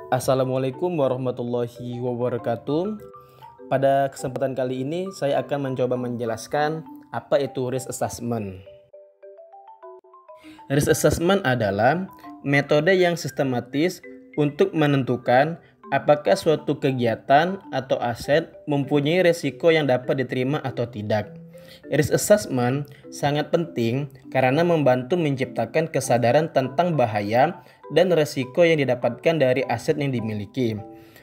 Assalamualaikum warahmatullahi wabarakatuh. Pada kesempatan kali ini saya akan mencoba menjelaskan apa itu risk assessment. Risk assessment adalah metode yang sistematis untuk menentukan apakah suatu kegiatan atau aset mempunyai risiko yang dapat diterima atau tidak. Risk assessment sangat penting karena membantu menciptakan kesadaran tentang bahaya dan risiko yang didapatkan dari aset yang dimiliki.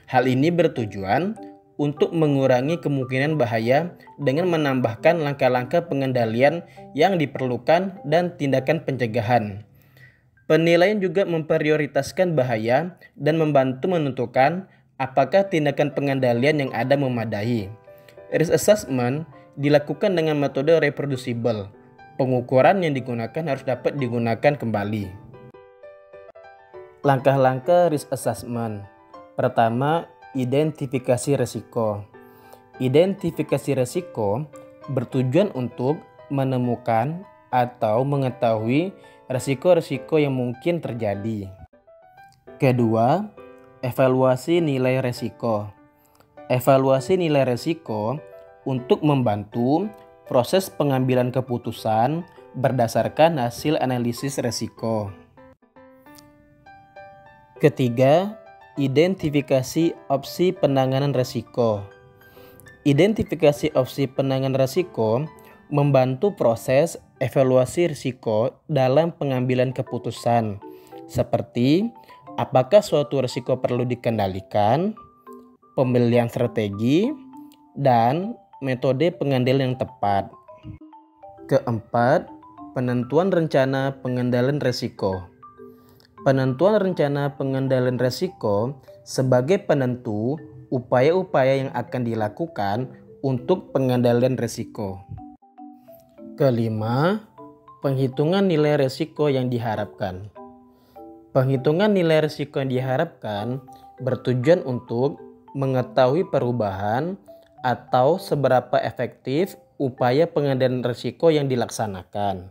Hal ini bertujuan untuk mengurangi kemungkinan bahaya dengan menambahkan langkah-langkah pengendalian yang diperlukan dan tindakan pencegahan. Penilaian juga memprioritaskan bahaya dan membantu menentukan apakah tindakan pengendalian yang ada memadai. Risk assessment dilakukan dengan metode reproducible. Pengukuran yang digunakan harus dapat digunakan kembali. Langkah-langkah risk assessment. Pertama, identifikasi risiko. Identifikasi risiko bertujuan untuk menemukan atau mengetahui risiko-risiko yang mungkin terjadi. Kedua, evaluasi nilai risiko. Evaluasi nilai risiko untuk membantu proses pengambilan keputusan berdasarkan hasil analisis risiko. Ketiga, identifikasi opsi penanganan risiko. Identifikasi opsi penanganan risiko membantu proses evaluasi risiko dalam pengambilan keputusan, seperti apakah suatu risiko perlu dikendalikan, pemilihan strategi, dan metode pengendalian yang tepat. Keempat, penentuan rencana pengendalian risiko. Penentuan rencana pengendalian risiko sebagai penentu upaya-upaya yang akan dilakukan untuk pengendalian risiko. Kelima, penghitungan nilai risiko yang diharapkan. Penghitungan nilai risiko yang diharapkan bertujuan untuk mengetahui perubahan atau seberapa efektif upaya pengendalian risiko yang dilaksanakan.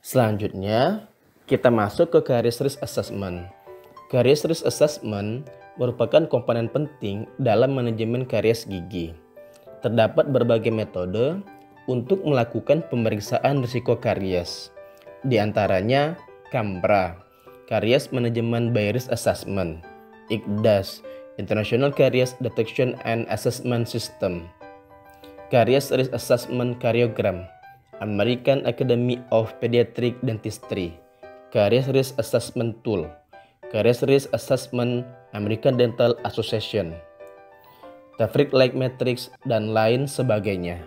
Selanjutnya, kita masuk ke garis risk assessment. Garis risk assessment merupakan komponen penting dalam manajemen karies gigi. Terdapat berbagai metode untuk melakukan pemeriksaan risiko karies. Di antaranya CAMBRA, Caries Management by Risk Assessment, ICDAS, International Caries Detection and Assessment System, Caries Risk Assessment Karyogram, American Academy of Pediatric Dentistry, Caries Risk Assessment Tool, Caries Risk Assessment American Dental Association, Tafriq-like Matrix, dan lain sebagainya.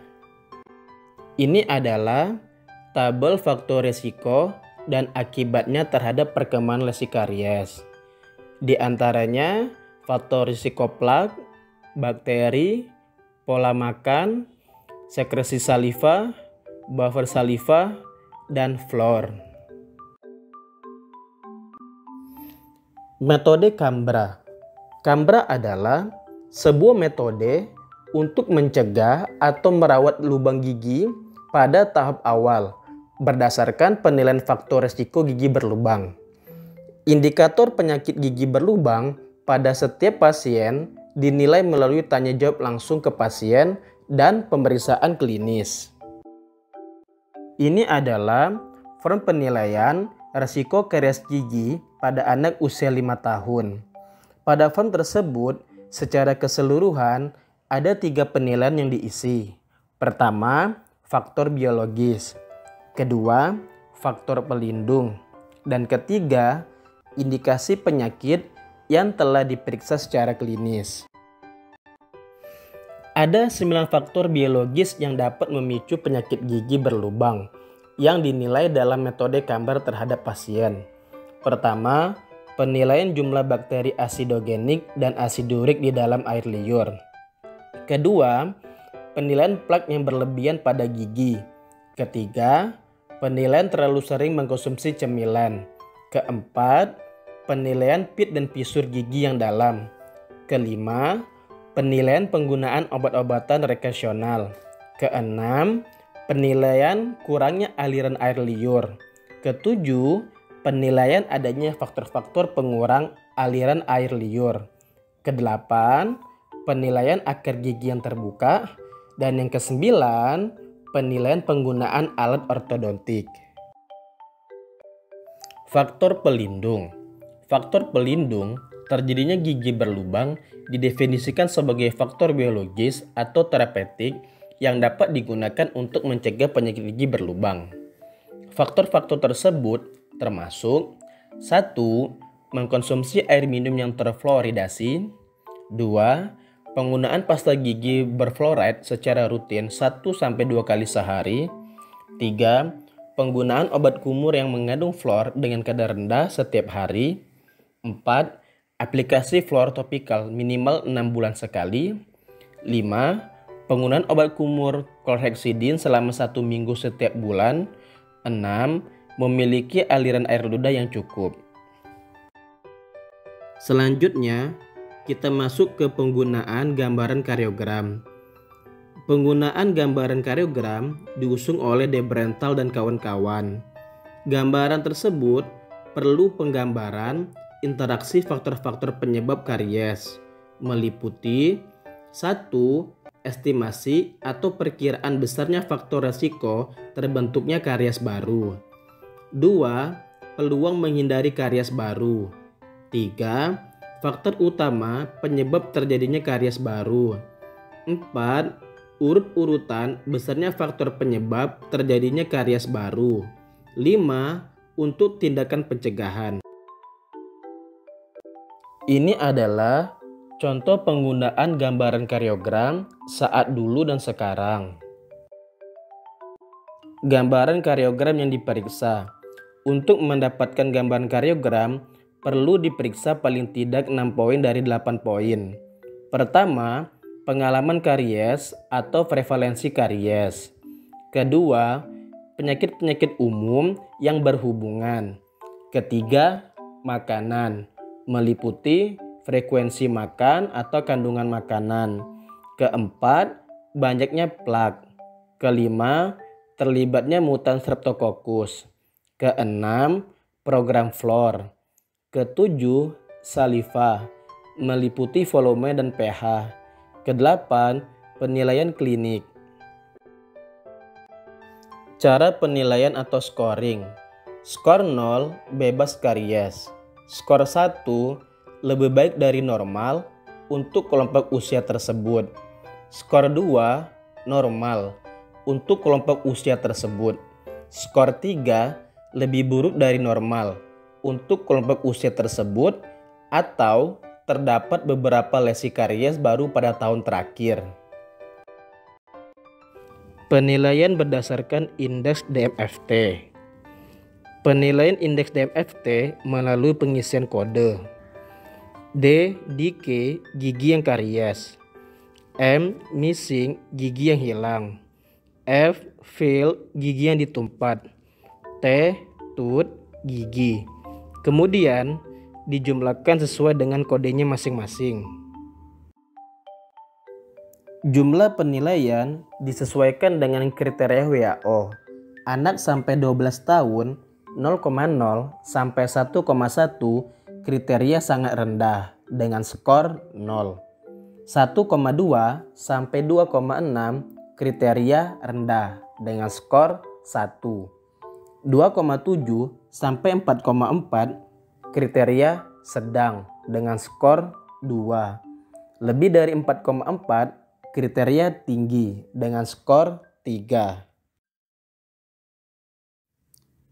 Ini adalah tabel faktor risiko dan akibatnya terhadap perkembangan lesi karies. Di antaranya faktor risiko plak, bakteri, pola makan, sekresi saliva, buffer saliva, dan fluor. Metode CAMBRA. CAMBRA adalah sebuah metode untuk mencegah atau merawat lubang gigi pada tahap awal berdasarkan penilaian faktor risiko gigi berlubang. Indikator penyakit gigi berlubang pada setiap pasien dinilai melalui tanya jawab langsung ke pasien dan pemeriksaan klinis. Ini adalah form penilaian risiko karies gigi pada anak usia 5 tahun. Pada form tersebut, secara keseluruhan ada 3 penilaian yang diisi. Pertama, faktor biologis. Kedua, faktor pelindung. Dan ketiga, indikasi penyakit yang telah diperiksa secara klinis. Ada 9 faktor biologis yang dapat memicu penyakit gigi berlubang yang dinilai dalam metode CAMBRA terhadap pasien. Pertama, penilaian jumlah bakteri asidogenik dan asidurik di dalam air liur. Kedua, penilaian plak yang berlebihan pada gigi. Ketiga, penilaian terlalu sering mengkonsumsi cemilan. Keempat, penilaian pit dan fisur gigi yang dalam. Kelima, penilaian penggunaan obat-obatan rekreasional. Keenam, penilaian kurangnya aliran air liur. Ketujuh, penilaian adanya faktor-faktor pengurang aliran air liur. Kedelapan, penilaian akar gigi yang terbuka. Dan yang kesembilan, penilaian penggunaan alat ortodontik. Faktor pelindung. Faktor pelindung, terjadinya gigi berlubang, didefinisikan sebagai faktor biologis atau terapeutik yang dapat digunakan untuk mencegah penyakit gigi berlubang. Faktor-faktor tersebut termasuk 1. Mengkonsumsi air minum yang terfluoridasi. 2. Penggunaan pasta gigi berfluoride secara rutin 1-2 kali sehari. 3. Penggunaan obat kumur yang mengandung fluor dengan kadar rendah setiap hari. 4. Aplikasi fluor topikal minimal 6 bulan sekali. 5. Penggunaan obat kumur chlorhexidine selama 1 minggu setiap bulan. 6. Memiliki aliran air ludah yang cukup. Selanjutnya, kita masuk ke penggunaan gambaran kariogram. Penggunaan gambaran kariogram diusung oleh De Brental dan kawan-kawan. Gambaran tersebut perlu penggambaran interaksi faktor-faktor penyebab karies, meliputi 1. Estimasi atau perkiraan besarnya faktor resiko terbentuknya karies baru. 2. Peluang menghindari karies baru. 3. Faktor utama penyebab terjadinya karies baru. 4. Urut-urutan besarnya faktor penyebab terjadinya karies baru. 5. Untuk tindakan pencegahan. Ini adalah contoh penggunaan gambaran kariogram saat dulu dan sekarang. Gambaran kariogram yang diperiksa. Untuk mendapatkan gambaran kariogram, perlu diperiksa paling tidak 6 poin dari 8 poin. Pertama, pengalaman karies atau prevalensi karies. Kedua, penyakit-penyakit umum yang berhubungan. Ketiga, makanan, meliputi frekuensi makan atau kandungan makanan. Keempat, banyaknya plak. Kelima, terlibatnya mutan Streptococcus. Keenam, program fluor. Ketujuh, saliva, meliputi volume dan pH. Kedelapan, penilaian klinik. Cara penilaian atau scoring. Skor 0, bebas karies. Skor 1, lebih baik dari normal untuk kelompok usia tersebut. Skor 2, normal untuk kelompok usia tersebut. Skor 3, lebih buruk dari normal untuk kelompok usia tersebut atau terdapat beberapa lesi karies baru pada tahun terakhir. Penilaian berdasarkan indeks DMFT. Penilaian indeks DMFT melalui pengisian kode. D. Decay, gigi yang karies. M. Missing, gigi yang hilang. F. Fail, gigi yang ditumpat. T. Tooth, gigi. Kemudian dijumlahkan sesuai dengan kodenya masing-masing. Jumlah penilaian disesuaikan dengan kriteria WHO. Anak sampai 12 tahun 0,0 sampai 1,1 kriteria sangat rendah dengan skor 0. 1,2 sampai 2,6 kriteria rendah dengan skor 1. 2,7 sampai 4,4 kriteria sedang dengan skor 2. Lebih dari 4,4 kriteria tinggi dengan skor 3.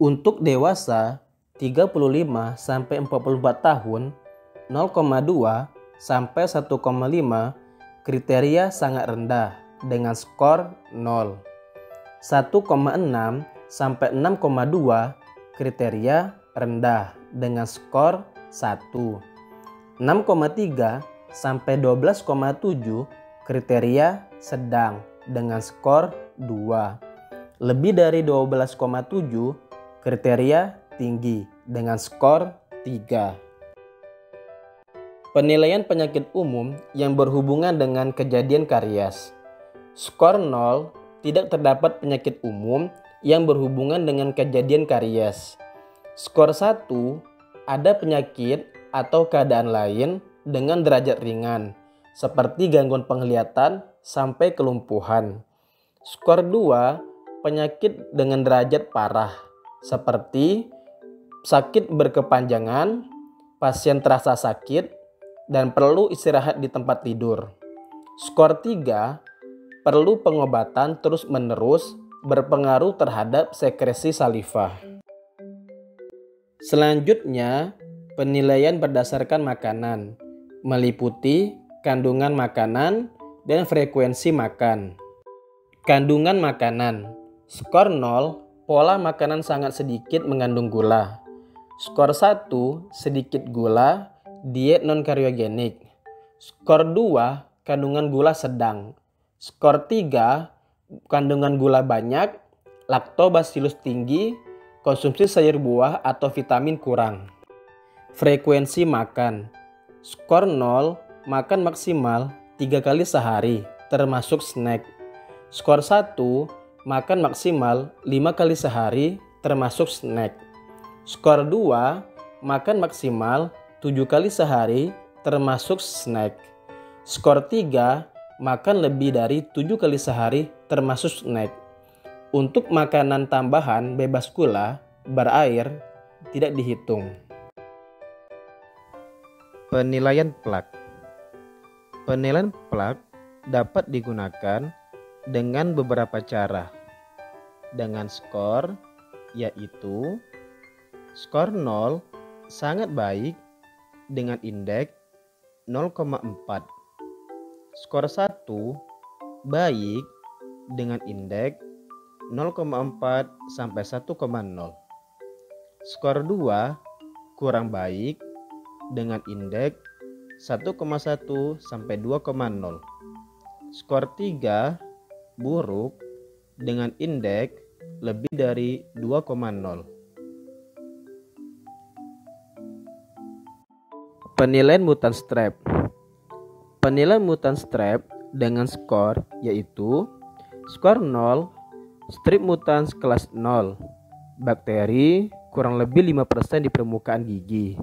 Untuk dewasa 35 sampai 44 tahun 0,2 sampai 1,5 kriteria sangat rendah dengan skor 0. 1,6 sampai 6,2 kriteria rendah dengan skor 1. 6,3 sampai 12,7 kriteria sedang dengan skor 2. Lebih dari 12,7 kriteria tinggi dengan skor 3. Penilaian penyakit umum yang berhubungan dengan kejadian karies. Skor 0, tidak terdapat penyakit umum yang berhubungan dengan kejadian karies. Skor 1, ada penyakit atau keadaan lain dengan derajat ringan, seperti gangguan penglihatan sampai kelumpuhan. Skor 2, penyakit dengan derajat parah, seperti sakit berkepanjangan, pasien terasa sakit, dan perlu istirahat di tempat tidur. Skor 3, perlu pengobatan terus-menerus berpengaruh terhadap sekresi saliva. Selanjutnya, penilaian berdasarkan makanan, meliputi kandungan makanan dan frekuensi makan. Kandungan makanan, skor 0, pola makanan sangat sedikit mengandung gula. Skor 1, sedikit gula, diet non-kariogenik. Skor 2, kandungan gula sedang. Skor 3, kandungan gula banyak, laktobacillus tinggi, konsumsi sayur buah atau vitamin kurang. Frekuensi makan, skor 0, makan maksimal 3 kali sehari, termasuk snack. Skor 1, makan maksimal 5 kali sehari, termasuk snack. Skor 2, makan maksimal 7 kali sehari, termasuk snack. Skor 3, makan lebih dari 7 kali sehari, termasuk snack. Untuk makanan tambahan bebas gula, berair, tidak dihitung. Penilaian plak. Penilaian plak dapat digunakan dengan beberapa cara. Dengan skor, yaitu skor 0 sangat baik dengan indeks 0,4. Skor 1 baik dengan indeks 0,4 sampai 1,0. Skor 2 kurang baik dengan indeks 1,1 sampai 2,0. Skor 3 buruk dengan indeks lebih dari 2,0. Penilaian mutan strep. Penilaian mutan strep dengan skor yaitu skor 0, strep mutans kelas 0, bakteri kurang lebih 5% di permukaan gigi,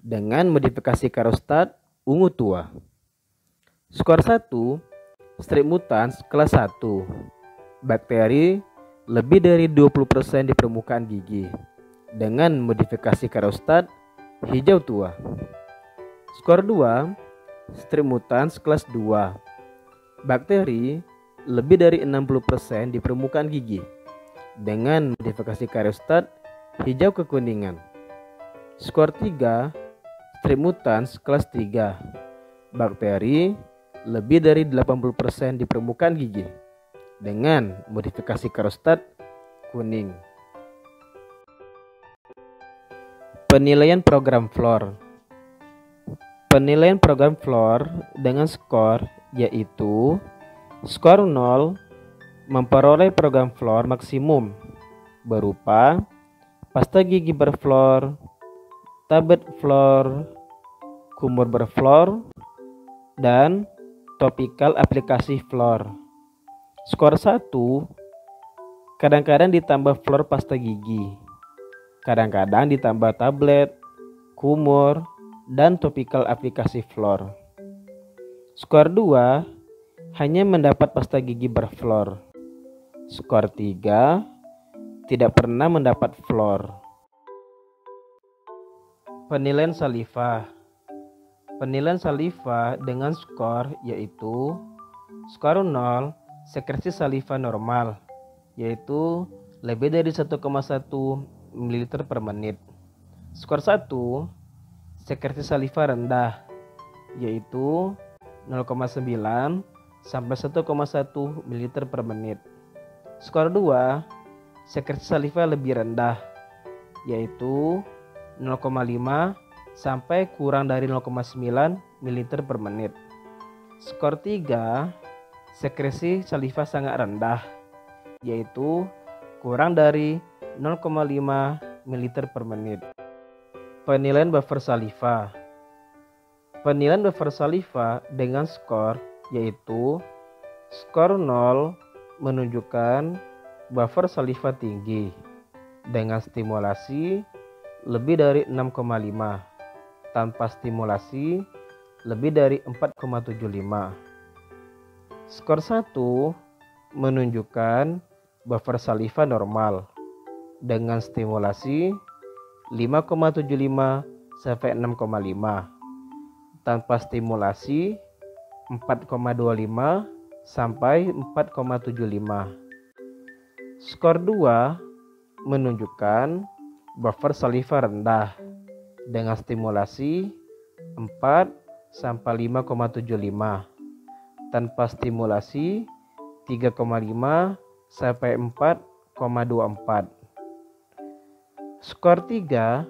dengan modifikasi karostat ungu tua. Skor 1, strep mutans kelas 1, bakteri lebih dari 20% di permukaan gigi, dengan modifikasi karostat hijau tua. Skor 2, strep mutans kelas 2, bakteri lebih dari 60% di permukaan gigi, dengan modifikasi karostat hijau kekuningan. Skor 3, strep mutans kelas 3, bakteri lebih dari 80% di permukaan gigi, dengan modifikasi karostat kuning. Penilaian program FLOR. Penilaian program FLOR dengan skor yaitu skor 0 memperoleh program FLOR maksimum berupa pasta gigi berflor, tablet FLOR, kumur berflor, dan topikal aplikasi FLOR. Skor 1 kadang-kadang ditambah FLOR pasta gigi, kadang-kadang ditambah tablet, kumur, dan topikal aplikasi FLOR. Skor 2 hanya mendapat pasta gigi berflor. Skor 3 tidak pernah mendapat FLOR. Penilaian saliva. Penilaian saliva dengan skor yaitu skor 0, sekresi saliva normal, yaitu lebih dari 1,1 ml per menit. Skor 1, sekresi saliva rendah, yaitu 0,9 sampai 1,1 ml per menit. Skor 2, sekresi saliva lebih rendah, yaitu 0,5 sampai kurang dari 0,9 ml per menit. Skor 3, sekresi saliva sangat rendah, yaitu kurang dari 0,5 ml per menit. Penilaian buffer saliva. Penilaian buffer saliva dengan skor yaitu skor 0 menunjukkan buffer saliva tinggi dengan stimulasi lebih dari 6,5. Tanpa stimulasi lebih dari 4,75. Skor 1 menunjukkan buffer saliva normal dengan stimulasi 5,75 sampai 6,5. Tanpa stimulasi 4,25 sampai 4,75. Skor 2 menunjukkan buffer saliva rendah dengan stimulasi 4 sampai 5,75. Tanpa stimulasi 3,5 sampai 4,24. Skor 3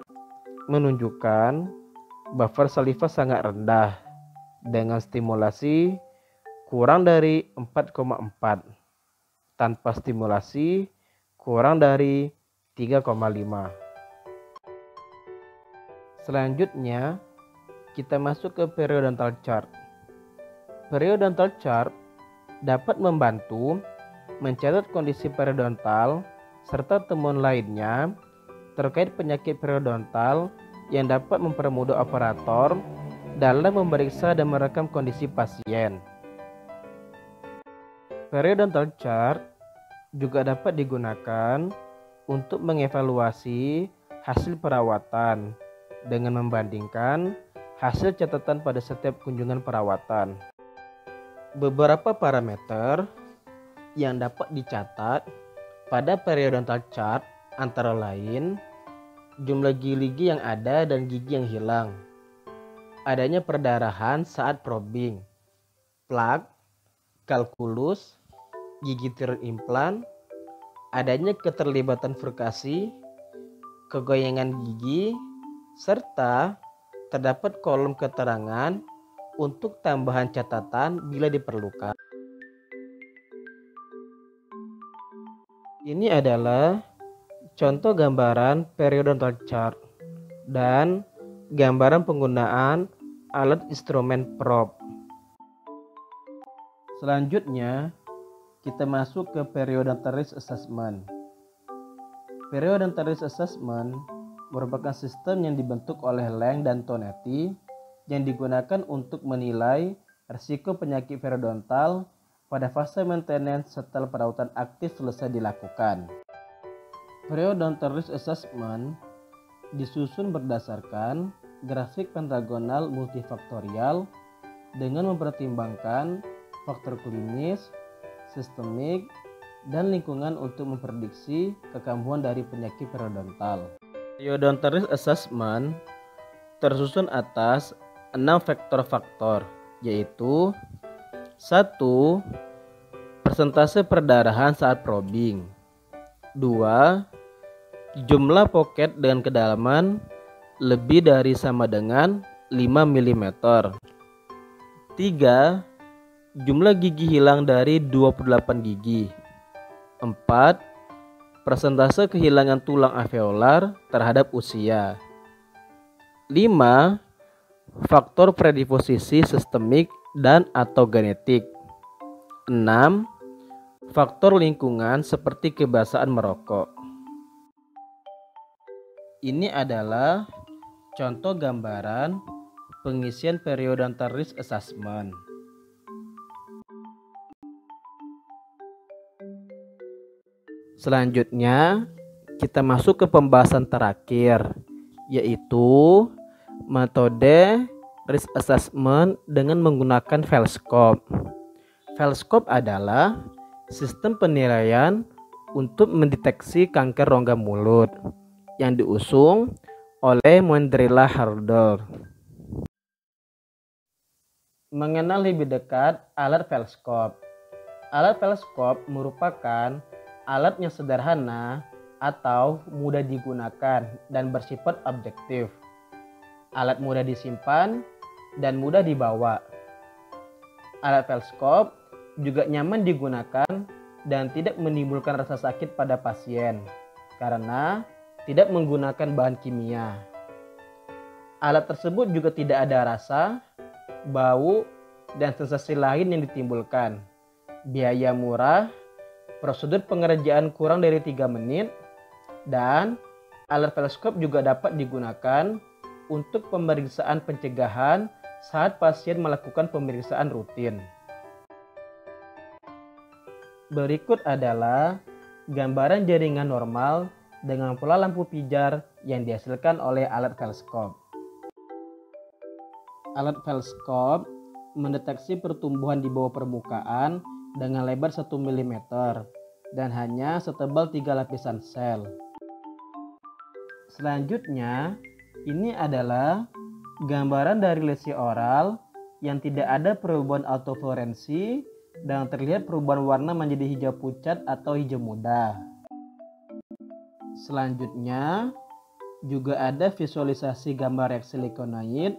menunjukkan buffer saliva sangat rendah dengan stimulasi kurang dari 4,4. Tanpa stimulasi kurang dari 3,5. Selanjutnya kita masuk ke periodontal chart. Periodontal chart dapat membantu mencatat kondisi periodontal serta temuan lainnya terkait penyakit periodontal yang dapat mempermudah operator dalam memeriksa dan merekam kondisi pasien. Periodontal chart juga dapat digunakan untuk mengevaluasi hasil perawatan dengan membandingkan hasil catatan pada setiap kunjungan perawatan. Beberapa parameter yang dapat dicatat pada periodontal chart antara lain jumlah gigi yang ada dan gigi yang hilang, adanya perdarahan saat probing, plak, kalkulus, gigi tiroid implan, adanya keterlibatan frukasi, kegoyangan gigi, serta terdapat kolom keterangan untuk tambahan catatan bila diperlukan. Ini adalah contoh gambaran periodontal chart dan gambaran penggunaan alat instrumen probe. Selanjutnya, kita masuk ke periodontal risk assessment. Periodontal risk assessment merupakan sistem yang dibentuk oleh Lang dan Tonetti yang digunakan untuk menilai risiko penyakit periodontal pada fase maintenance setelah perawatan aktif selesai dilakukan. Periodontal risk assessment disusun berdasarkan grafik pentagonal multifaktorial dengan mempertimbangkan faktor klinis, sistemik, dan lingkungan untuk memprediksi kekambuhan dari penyakit periodontal. Periodontal risk assessment tersusun atas 6 faktor-faktor, yaitu 1. Persentase perdarahan saat probing. 2. Jumlah pocket dengan kedalaman lebih dari sama dengan 5 mm. 3. Jumlah gigi hilang dari 28 gigi. 4. Persentase kehilangan tulang alveolar terhadap usia. 5. Faktor predisposisi sistemik dan atau genetik. 6. Faktor lingkungan seperti kebiasaan merokok. Ini adalah contoh gambaran pengisian periodontal risk assessment. Selanjutnya, kita masuk ke pembahasan terakhir, yaitu metode risk assessment dengan menggunakan Felscope. Felscope adalah sistem penilaian untuk mendeteksi kanker rongga mulut yang diusung oleh Mandrilla Harder. Mengenal lebih dekat alat Felscope. Alat Felscope merupakan alat yang sederhana atau mudah digunakan dan bersifat objektif. Alat mudah disimpan dan mudah dibawa. Alat Felscope juga nyaman digunakan dan tidak menimbulkan rasa sakit pada pasien karena tidak menggunakan bahan kimia. Alat tersebut juga tidak ada rasa, bau, dan sensasi lain yang ditimbulkan. Biaya murah, prosedur pengerjaan kurang dari 3 menit, dan Alat teleskop juga dapat digunakan untuk pemeriksaan pencegahan saat pasien melakukan pemeriksaan rutin. Berikut adalah gambaran jaringan normal dengan pola lampu pijar yang dihasilkan oleh alat teleskop. Alat teleskop mendeteksi pertumbuhan di bawah permukaan dengan lebar 1 mm dan hanya setebal 3 lapisan sel. Selanjutnya, ini adalah gambaran dari lesi oral yang tidak ada perubahan autofluorensi dan terlihat perubahan warna menjadi hijau pucat atau hijau muda. Selanjutnya, juga ada visualisasi gambar reaksi likonoid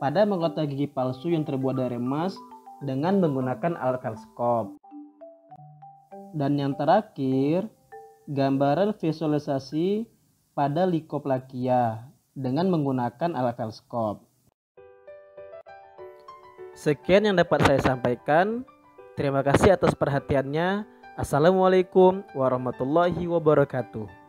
pada mahkota gigi palsu yang terbuat dari emas dengan menggunakan alat teleskop. Dan yang terakhir, gambaran visualisasi pada likoplakia dengan menggunakan alat teleskop. Sekian yang dapat saya sampaikan. Terima kasih atas perhatiannya. Assalamualaikum warahmatullahi wabarakatuh.